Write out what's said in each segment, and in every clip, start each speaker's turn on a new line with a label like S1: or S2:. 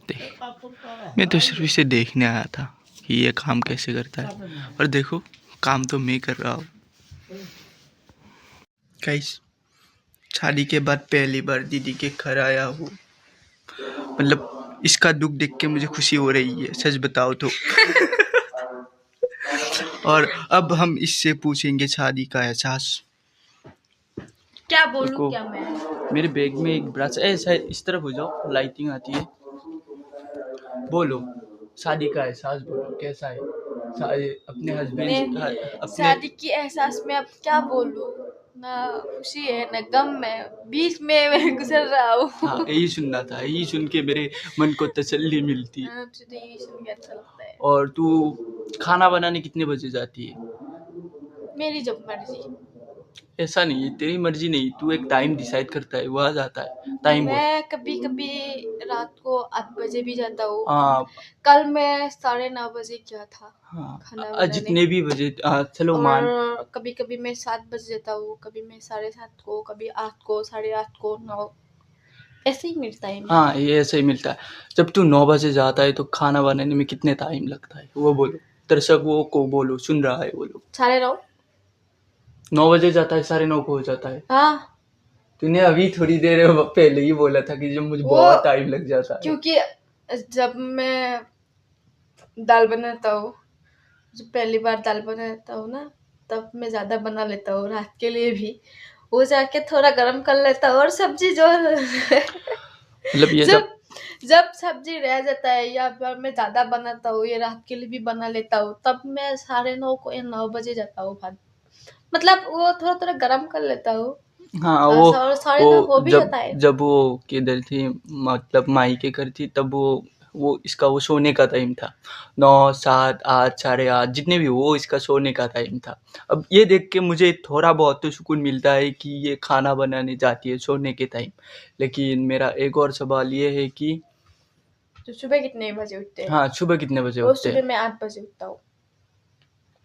S1: देख, मैं तो सिर्फ इसे देखने आया था कि ये काम कैसे करता है, और देखो काम तो मैं कर रहा हूँ। गाइस, शादी के बाद पहली बार दीदी के घर आया हूँ। मतलब इसका दुख देख के मुझे खुशी हो रही है, सच बताओ तो। और अब हम इससे पूछेंगे शादी का एहसास।
S2: क्या बोलूं
S1: देखो,
S2: क्या मैं?
S1: मेरे बैग में एक ब्रश है, शायद इस तरफ हो जाओ, लाइटिंग आती है। बोलो, शादी का एहसास बोलो, कैसा है अपने हस्बैंड,
S2: मैं
S1: अपने।
S2: शादी की एहसास में अब क्या बोलूं? ना खुशी है ना गम है, बीच में मैं गुजर रहा हूँ।
S1: हाँ, यही सुनना था, यही सुन के मेरे मन को तसल्ली मिलती है।
S2: मुझे तो यही सुन के अच्छा लगता है।
S1: और तू खाना बनाने कितने बजे जाती है?
S2: मेरी जब मर्जी।
S1: ऐसा नहीं है, तेरी मर्जी नहीं, तू एक टाइम डिसाइड करता है, वह जाता है टाइम बोल।
S2: मैं कभी कभी रात को 8 बजे भी जाता हूँ।
S1: हाँ
S2: कल मैं 9:30 बजे गया था खाना
S1: हाँ,
S2: बनाने।
S1: जितने भी बजे, चलो मान।
S2: और कभी कभी मैं 7 बजे जाता हूँ, कभी मैं 7:30 को, कभी 8 को, 8:30 को, 9, ऐसे ही मिलता है मेरा।
S1: हाँ, ये ऐसे ही मिलता है। जब तू 9 बजे जाता है तो खाना बनाने में कितने टाइम लगता है, वो बोलो, दर्शकों को बोलो, सुन रहा है वो लोग।
S2: 9:30।
S1: 9 बजे जाता है, 9:30 को हो जाता है।
S2: हाँ,
S1: तूने अभी थोड़ी देर पहले ही बोला था कि जब मुझे
S2: वो
S1: बहुत टाइम लग जाता है।
S2: क्योंकि जब मैं दाल बनाता हूँ, जब पहली बार दाल बनाता हूँ ना, तब मैं ज्यादा बना लेता हूँ रात के लिए भी। वो जाके थोड़ा गरम कर लेता हूँ, और सब्जी जो
S1: मतलब ये जब
S2: जब जब सब्जी रह जाता है या फिर मैं ज्यादा बनाता हूँ, ये रात के लिए भी बना लेता हूँ, तब मैं 9:30 को या 9 बजे जाता हूँ भात। मतलब वो थोड़ा थोड़ा गरम कर लेता हूँ।
S1: हाँ,
S2: और 9:30 हो भी
S1: जब
S2: जाता है।
S1: जब वो किधर थी, मतलब माई के घर थी, तब वो इसका वो सोने का टाइम था। 9, 7, 8, 8:30 जितने भी वो इसका सोने का टाइम था। अब ये देख के मुझे थोड़ा बहुत तो सुकून मिलता है कि ये खाना बनाने जाती है सोने के टाइम। लेकिन मेरा एक और सवाल ये है कि
S2: तो सुबह कितने बजे उठते हैं?
S1: हाँ, सुबह कितने बजे
S2: रोज
S1: उठते
S2: सुबह
S1: हैं?
S2: मैं 8 बजे उठता हूँ,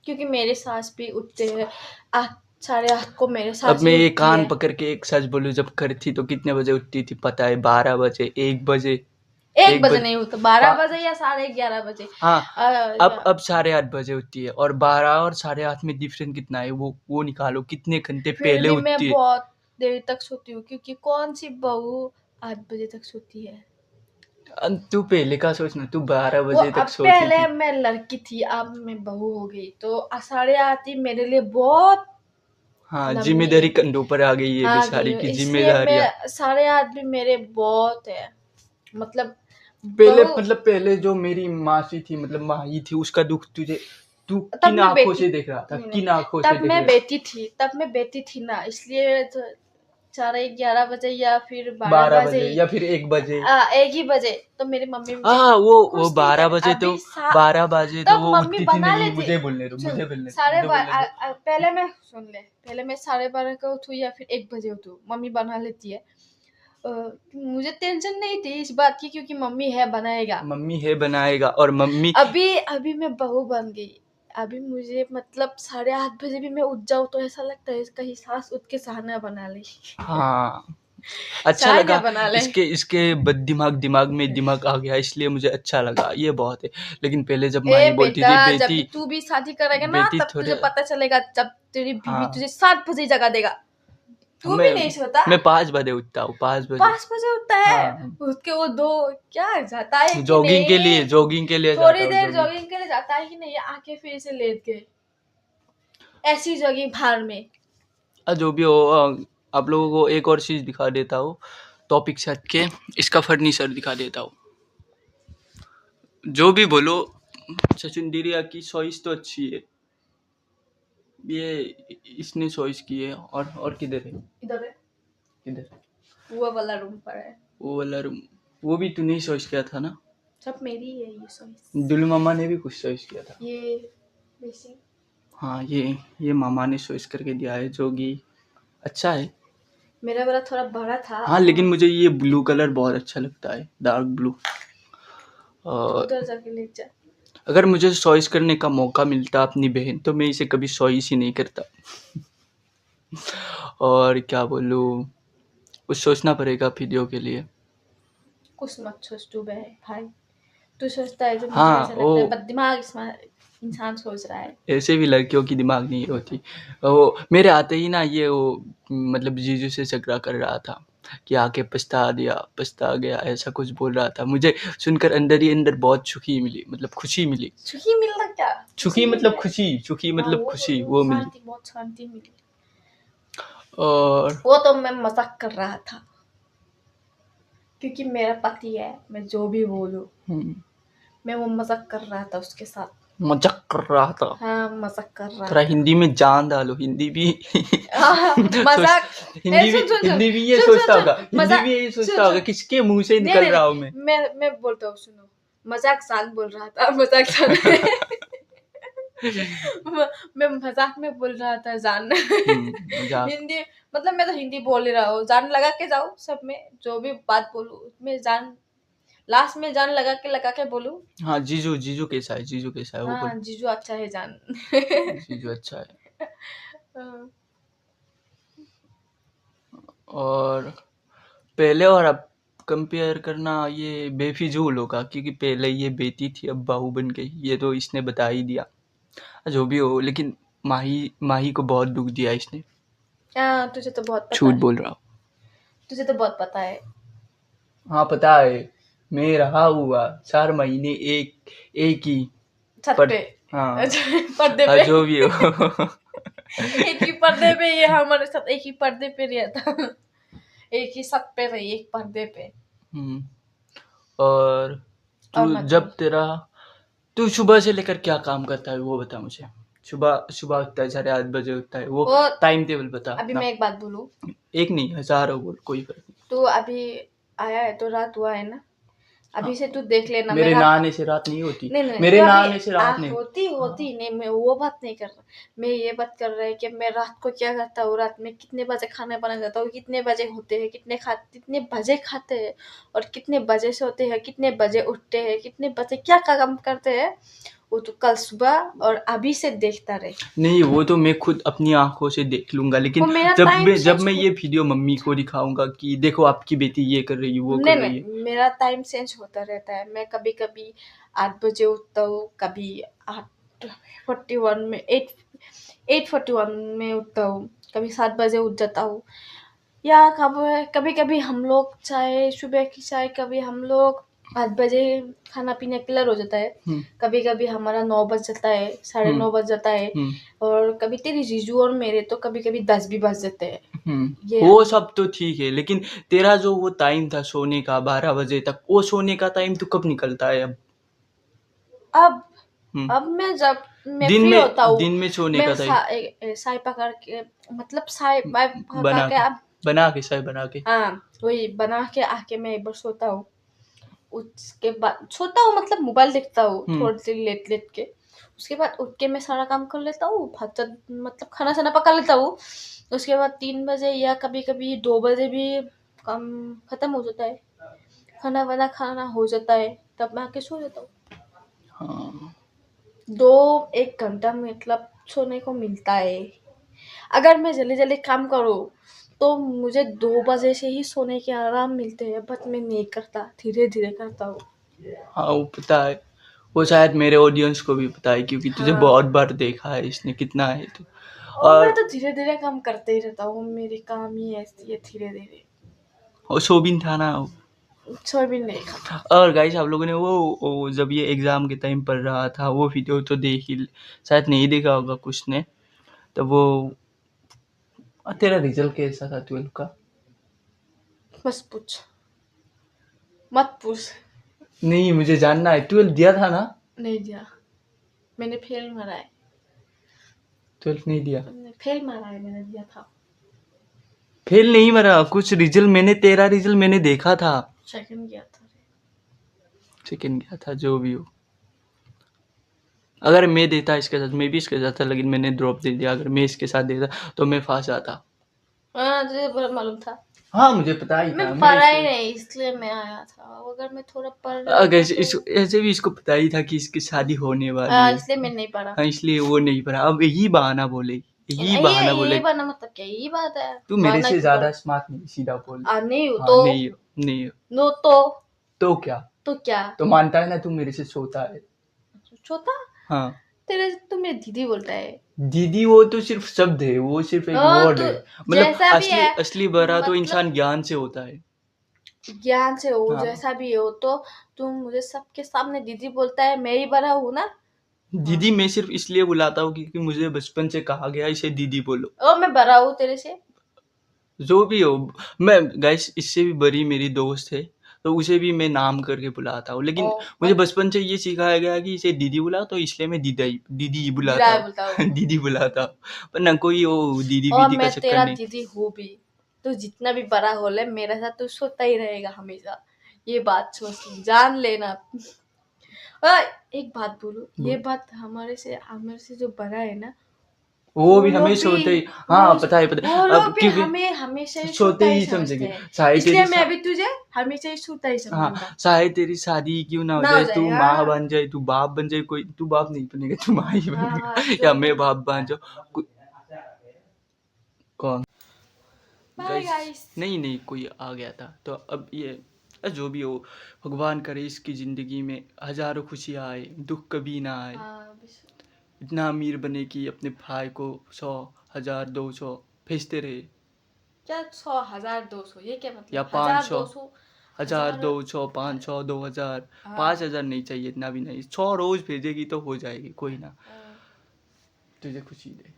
S2: क्योंकि मेरे सास भी उठते हैं 8, 8:30 को मेरे
S1: अब
S2: सास
S1: मैं
S2: भी
S1: ये
S2: उठती
S1: कान
S2: है।
S1: पकड़ के एक सच बोलूं, जब घर थी तो कितने बजे उठती थी पता है? 12 बजे, 1 बजे।
S2: 1
S1: एक
S2: बजे
S1: बजे
S2: नहीं उठता, 12
S1: पा-
S2: बजे या 11:30 बजे।
S1: हाँ, अब
S2: अ,
S1: 8:30 उठती है, और 12 और 8:30 में डिफरेंस कितना है, वो निकालो, कितने घंटे
S2: फिर
S1: पहले
S2: भी मैं
S1: उठती है।
S2: बहुत देर तक सोती हूँ, क्योंकि कौन सी बहू 8 बजे तक सोती है?
S1: तू पहले का सोच ना, तू 12
S2: वो
S1: बजे तक
S2: अब
S1: सोती
S2: पहले
S1: थी।
S2: मैं लड़की थी, अब मैं बहू हो गई, तो 8:30 मेरे लिए बहुत
S1: हाँ,
S2: लंबी
S1: जिम्मेदारी कंधों पर आ गई है,
S2: आ गई
S1: बेचारी
S2: हूँ,
S1: की
S2: इसलिए
S1: जिम्मेदारियां।
S2: मैं 8:30 भी मेरे बहुत है। मतलब
S1: पहले
S2: बहू,
S1: मतलब पहले जो मेरी मासी थी, मतलब माही थी, उसका दुख तू
S2: तब
S1: किन
S2: मैं
S1: आंखों
S2: बेटी
S1: से देख रहा था,
S2: नहीं नहीं
S1: किन आंखों से
S2: तब
S1: देख
S2: मैं
S1: रहा?
S2: बेटी थी, ना, इसलिए तो 11:30 बजे या फिर
S1: 12 बजे12
S2: बजे,
S1: या फिर 1 बजे।
S2: एक ही बजे तो मेरी मम्मी मुझे
S1: हाँ, वो
S2: कुछ नहीं
S1: बारह
S2: कर
S1: बजे तो
S2: अभी
S1: बारह बजे तो
S2: तब
S1: वो
S2: मम्मी
S1: उठती थी।
S2: बना
S1: नहीं,
S2: लेती।
S1: मुझे बोलने दो,
S2: सुन,
S1: मुझे बोलने दो,
S2: साढ़े
S1: मुझे बोलने दो।
S2: पहले मैं सुन ले, पहले मैं 12:30 को उठूँ या फिर 1 बजे उठूँ, मम्मी बना लेती है। अ, मुझे टेंशन नहीं थी इस बात की, क्योंकि मम्मी है बनाएगा।
S1: मम्मी है बनाएगा, और मम्मी।
S2: अभी अभी मैं बहू बन गई, अभी मुझे मतलब 8:30 बजे भी मैं उठ जाऊँ तो ऐसा लगता है कहीं सास उठ के सहाना बना ले।
S1: हाँ, अच्छा
S2: सहाना
S1: लगा।
S2: बना ले।
S1: इसके बद दिमाग में दिमाग आ गया, इसलिए मुझे अच्छा लगा, ये बहुत है। लेकिन पहले जब
S2: ए
S1: माही बोलती
S2: बेटा,
S1: थी,
S2: जब भी
S1: बेटी
S2: तू भी शादी करेगा ना,
S1: बेटी
S2: तब तुझे
S1: थोड़े।
S2: पता चलेगा, जब तेरी बीवी
S1: हाँ,
S2: तुझे 7 बजे जगा देगा। तू भी
S1: मैं
S2: नहीं सोता।
S1: मैं 5 बजे उठता हूँ, 5 बजे।
S2: 5 बजे उठता है,
S1: हाँ,
S2: उसके वो दो क्या जाता है कि नहीं?
S1: जॉगिंग के लिए जाता
S2: थोड़ी
S1: हूँ,
S2: देर
S1: जॉगिंग।
S2: जॉगिंग के लिए जाता है कि नहीं, आके फिर से लेट गए, ऐसी जॉगिंग भार में।
S1: जो भी हो, आप लोगों को एक और चीज़ दिखा देता हूँ, टॉपिक से हट के इसका फर्नीचर दिखा देता हूँ। जो भी बोलो, सचिन डिरिया की चॉइस तो अच्छी है, ये इसने चॉइस की है। और किधर है?
S2: इधर है,
S1: किधर?
S2: वो वाला रूम पर है।
S1: वो वाला रूम, वो भी तूने ही चॉइस किया था ना?
S2: सब मेरी है ये चॉइस।
S1: दुलू मामा ने भी कुछ चॉइस किया था।
S2: ये बेसिंग।
S1: हाँ, ये मामा ने चॉइस करके दिया है, जो कि अच्छा है।
S2: मेरा वाला थोड़ा बड़ा था,
S1: हाँ, लेकिन
S2: और
S1: मुझे ये ब्लू कलर बहुत अच्छा लगता है, डार्क ब्लू।
S2: तो
S1: और
S2: उधर जाके ले जा।
S1: अगर मुझे चॉइस करने का मौका मिलता अपनी बहन, तो मैं इसे कभी चॉइस ही नहीं करता। और क्या बोलूँ, कुछ सोचना पड़ेगा वीडियो के लिए।
S2: कुछ मत सोच तू भाई, तू सोचता है जो मुझे
S1: हाँ
S2: ऐसा लगता है,
S1: वो
S2: बददिमाग इंसान सोच रहा है।
S1: ऐसे भी लड़कियों की दिमाग नहीं होती। वो मेरे आते ही ना ये वो मतलब जीजू से झगड़ा कर रहा था कि आके पछता गया, ऐसा कुछ बोल रहा था। मुझे सुनकर अंदर ही अंदर बहुत सुखी मिली, मतलब खुशी मिली।
S2: सुखी मिलना क्या,
S1: सुखी
S2: खुशी
S1: मतलब
S2: मिले।
S1: खुशी, सुखी
S2: हाँ
S1: मतलब खुशी वो मिली।
S2: शांति, बहुत शांति मिली।
S1: और
S2: वो तो मैं मजाक कर रहा था, क्योंकि मेरा पति है, मैं जो भी बोलूं मैं वो मजाक कर रहा था उसके साथ।
S1: मजाक कर रहा था।
S2: हाँ मजाक कर रहा
S1: थोड़ा
S2: था।
S1: हिंदी में जान डालो, हिंदी भी सोच
S2: मजाक।
S1: हिंदी भी
S2: सुन सुन सुन
S1: हिंदी भी ये
S2: सुन
S1: सोचता
S2: सुन
S1: होगा,
S2: सुन
S1: हिंदी
S2: मजाक।
S1: भी यही
S2: सुन
S1: सोचता होगा
S2: सुन
S1: किसके मुंह से
S2: नहीं
S1: निकल
S2: नहीं
S1: रहा हूँ मैं।
S2: मैं बोलता हूँ, सुनो। मजाक जान बोल रहा था, मजाक जान। मैं मजाक में बोल रहा था जान।
S1: मजाक।
S2: हिंदी मतलब मैं तो हिंदी बोल ही रहा हूँ, जान लगा के जाओ सब में, जो भी बात बोलूं उसमें जान, लास्ट में जान लगा के बोलूं।
S1: हाँ जीजू, जीजू कैसा है, जीजू कैसा है वो
S2: हाँ
S1: बोल।
S2: जीजू अच्छा है जान।
S1: जीजू अच्छा है।
S2: हाँ।
S1: और पहले और अब कंपेयर करना ये बेफिजूल होगा, क्योंकि पहले ये बेटी थी अब बहू बन गई, ये तो इसने बता ही दिया। जो भी हो, लेकिन माही माही को बहुत दुख दिया इसने।
S2: हाँ, तुझे तो बहुत पता
S1: झूठ
S2: है,
S1: बोल रहा हूँ।
S2: तुझे तो बहुत पता है।
S1: हाँ पता है, मैं रहा हुआ 4 महीने एक एक ही
S2: छत
S1: पर।
S2: पे।
S1: हाँ
S2: पर्दे
S1: हाँ,
S2: पे।
S1: जो भी हो।
S2: एक ही पर्दे पे ये हमारे साथ एक ही पर्दे पे रहता। एक ही छत पे रही, एक पर्दे पे।
S1: हम्म, और
S2: और
S1: तू
S2: मत बोल।
S1: जब तेरा तू सुबह से लेकर क्या काम करता है वो बता मुझे। सुबह सुबह उठता है, 8:30 बजे उठता है, वो
S2: वो
S1: टाइम टेबल बता
S2: अभी
S1: अपना।
S2: मैं एक बात बोलूं,
S1: एक नहीं, हजारों बोल, कोई फर्क नहीं।
S2: तू अभी आया है तो रात हुआ है ना,
S1: हाँ,
S2: अभी से तू देख लेना मैं
S1: मेरे
S2: रात।
S1: नहाने से रात नहीं होती।
S2: नहीं नहीं
S1: मेरे
S2: तू अभी
S1: नहाने से रात नहीं।
S2: होती
S1: हाँ,
S2: होती नहीं, मैं वो बात नहीं कर रहा। मैं ये बात कर रहा है कि मैं रात को क्या करता हूँ, रात में कितने बजे खाना बना जाता हूँ, कितने बजे होते हैं, कितने बजे खाते हैं, और कितने बजे सोते हैं, कितने बजे उठते हैं, कितने बजे क्या काम करते हैं, वो तो कल सुबह और अभी से देखता रहे।
S1: नहीं वो तो मैं खुद अपनी आंखों से देख लूंगा,
S2: वो
S1: लेकिन
S2: मेरा
S1: जब
S2: टाइम
S1: मैं जब
S2: चेंज
S1: मैं
S2: हो।
S1: ये वीडियो मम्मी को दिखाऊंगा कि देखो आपकी बेटी ये कर रही है, वो
S2: नहीं
S1: कर रही है।
S2: नहीं मेरा टाइम चेंज होता रहता है, मैं कभी कभी 8 बजे उठता हूँ, कभी 8:41 में 8:41 में उठता हूँ, कभी 7 बजे उठ जाता हूँ। या कभी कभी हम लोग चाय, सुबह की चाय कभी हम लोग 8 बजे खाना पीना क्लियर हो जाता है,
S1: हम्म
S2: कभी कभी हमारा 9 बज जाता है, 9:30 बज जाता है,
S1: हम्म
S2: और कभी तेरी जीजू और मेरे तो कभी कभी 10 भी बज जाते हैं। ये
S1: वो सब तो ठीक है, लेकिन तेरा जो वो टाइम था सोने का 12 बजे तक, वो सोने का टाइम तो कब निकलता है अब।
S2: अब
S1: हम्म
S2: अब मैं जब मैं
S1: दिन
S2: फ्री होता
S1: में
S2: हूँ,
S1: दिन में सोने
S2: मैं
S1: का टाइम।
S2: साई पकड़ के, मतलब साई बाय पकड़
S1: बना
S2: के
S1: के
S2: अब।
S1: बना के चाय बना के।
S2: हाँ वही बना के आके मैं एक बार सोता हूँ, उसके बाद सोता हूँ मतलब मोबाइल देखता हूँ
S1: हम्म
S2: थोड़ी देर लेट लेट के, उसके बाद उठ के मैं सारा काम कर लेता हूँ, मतलब खाना साना पका लेता हूँ। उसके बाद 3 बजे या कभी कभी 2 बजे भी काम खत्म हो जाता है, खाना वाना खाना हो जाता है, तब मैं आके सो जाता हूँ।
S1: हाँ
S2: 2-1 घंटा मतलब सोने को मिलता है। अगर मैं जल्दी जल्दी काम करूँ तो मुझे 2 बजे से ही सोने के आराम मिलते हैं, बट मैं नहीं करता, धीरे धीरे करता हूँ।
S1: हाँ वो पता है, वो शायद मेरे ऑडियंस को भी पता है, क्योंकि तुझे
S2: हाँ
S1: बहुत बार देखा है इसने, कितना है तो।
S2: और मैं
S1: और
S2: तो धीरे धीरे काम करते ही रहता हूँ, मेरी काम ही ऐसी है धीरे धीरे।
S1: वो शोबिन था ना।
S2: सोयाबीन नहीं खाता।
S1: और गाइस आप लोगों ने वो जब ये एग्जाम के टाइम पढ़ रहा था वो वीडियो तो देख ही, शायद नहीं देखा होगा कुछ ने। तो वो तेरा रिजल्ट कैसा था 12 का।
S2: बस पूछ, मत पूछ।
S1: नहीं मुझे जानना है, 12 दिया था ना।
S2: नहीं दिया, मैंने फेल मारा है।
S1: 12 नहीं दिया।
S2: फेल मारा है, मैंने दिया था।
S1: फेल नहीं मरा, कुछ रिजल्ट मैंने, तेरा रिजल्ट मैंने देखा था।
S2: सेकंड गया था।
S1: सेकंड गया था, जो भी हो। अगर मैं देता इसके साथ, मैं भी इसके साथ था, लेकिन मैंने ड्रॉप दे दिया। अगर मैं इसके साथ देता तो मैं फंस जाता।
S2: हाँ तुझे पूरा मालूम था,
S1: हाँ मुझे पता ही
S2: मैं
S1: था, मैं
S2: पढ़ा ही
S1: इसको
S2: नहीं इसलिए मैं आया था, अगर मैं थोड़ा पढ़
S1: अगर
S2: लेता तो।
S1: ऐसे भी इसको पता ही था कि इसकी शादी होने वाली है।
S2: इसलिए मैं नहीं पढ़ा।
S1: हाँ इसलिए वो नहीं पढ़ा। अब यही बहाना बोले, यही बहाना
S2: ये
S1: बोले।
S2: बना मतलब क्या, यही बात है।
S1: तू मेरे
S2: माना
S1: से
S2: क्यों
S1: ज्यादा
S2: कर।
S1: स्मार्ट नहीं, सीधा बोल।
S2: नहीं हो
S1: हाँ
S2: तो।
S1: नहीं हो, नहीं हो।
S2: नो तो
S1: तो क्या?
S2: तो क्या?
S1: तो मानता है ना तू मेरे से छोटा है।
S2: छोटा?
S1: हाँ।
S2: तेरे तू मेरी दीदी बोलता है।
S1: दीदी वो तो सिर्फ शब्द है, वो सिर्फ एक वर्ड
S2: तो
S1: है। मतलब
S2: जैसा भी
S1: असली
S2: है,
S1: असली बड़ा तो
S2: मतलब
S1: इंसान ज्ञान से होता है।
S2: ज्ञान से हो,
S1: हाँ।
S2: जैसा भी हो, तो तू मुझे सबके सामने दीदी बोलता है, मैं ही बड़ा हूँ ना।
S1: दीदी मैं सिर्फ इसलिए बुलाता हूँ क्योंकि मुझे बचपन से कहा गया इसे दीदी बोलो।
S2: और मैं बड़ा हूँ तेरे से।
S1: जो भी हो, मैं गाइस इससे भी बड़ी मेरी दोस्त है, तो उसे भी मैं नाम करके बुलाता हूँ, लेकिन मुझे बचपन से ये सिखाया गया कि इसे दीदी बुला, तो इसलिए मैं दीदी दीदी बुलाता
S2: दिराए
S1: हूँ।
S2: बोलता हूँ।
S1: दीदी बुलाता हूँ, पर ना कोई वो दीदी
S2: और
S1: वीदी का
S2: मैं
S1: चक्कर
S2: तेरा
S1: नहीं।
S2: दीदी हूँ भी। तू जितना भी बड़ा हो ले, मेरे साथ तू सोता ही रहेगा हमेशा। ये बात सोच जान लेना। और एक बात बोलूं, ये
S1: बोल।
S2: बात हमारे से जो बड़ा है ना,
S1: वो भी हमें सोते ही, हाँ पता है
S2: वो
S1: अब
S2: लोग भी
S1: क्योंकि
S2: हमें हमेशा ही
S1: सोते
S2: सोता ही
S1: ही
S2: समझते
S1: समझेंगे।
S2: हैं।
S1: शायद
S2: इसलिए
S1: तेरी
S2: मैं भी तुझे हमेशा ही सोता ही
S1: हाँ
S2: समझूंगा।
S1: शायद तेरी शादी क्यों ना हो
S2: ना हो
S1: जाए,
S2: जाए,
S1: तू माँ
S2: हाँ।
S1: बन जाए, तू बाप बन जाए, कोई तू बाप नहीं बनेगा, तू माँ ही
S2: हाँ
S1: बनेगा,
S2: हाँ,
S1: या
S2: जो भी।
S1: मैं बाप बन जाऊँ। कौन?
S2: Bye
S1: guys
S2: guys.
S1: नहीं नहीं, कोई आ गया था, तो अब ये जो भी हो, भगवान करे इसकी ज़िंदगी में हज़ारों खुशियाँ आए, दुख कभी ना आए,
S2: हाँ,
S1: इतना अमीर बने कि अपने भाई को 100 1000 200 भेजते रहे,
S2: क्या 100 1000 200, ये क्या
S1: या
S2: मतलब? 1000
S1: 500
S2: 200
S1: 1000
S2: हजार।
S1: 200 500 2000
S2: हाँ
S1: 5000 नहीं चाहिए, इतना भी नहीं, 100 रोज भेजेगी तो हो जाएगी, कोई ना,
S2: हाँ।
S1: तुझे खुशी दे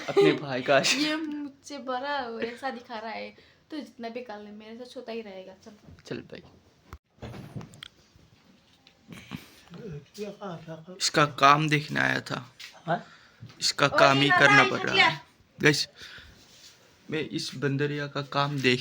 S1: अपने भाई का
S2: ये मुझसे बड़ा ऐसा दिखा रहा है, तो जितना भी कर ले मेरे से छोटा ही रहेगा। चल।
S1: चल भाई, इसका काम देखने आया था। हाँ? इसका काम ही करना पड़ रहा है। गैस मैं इस बंदरिया का काम देख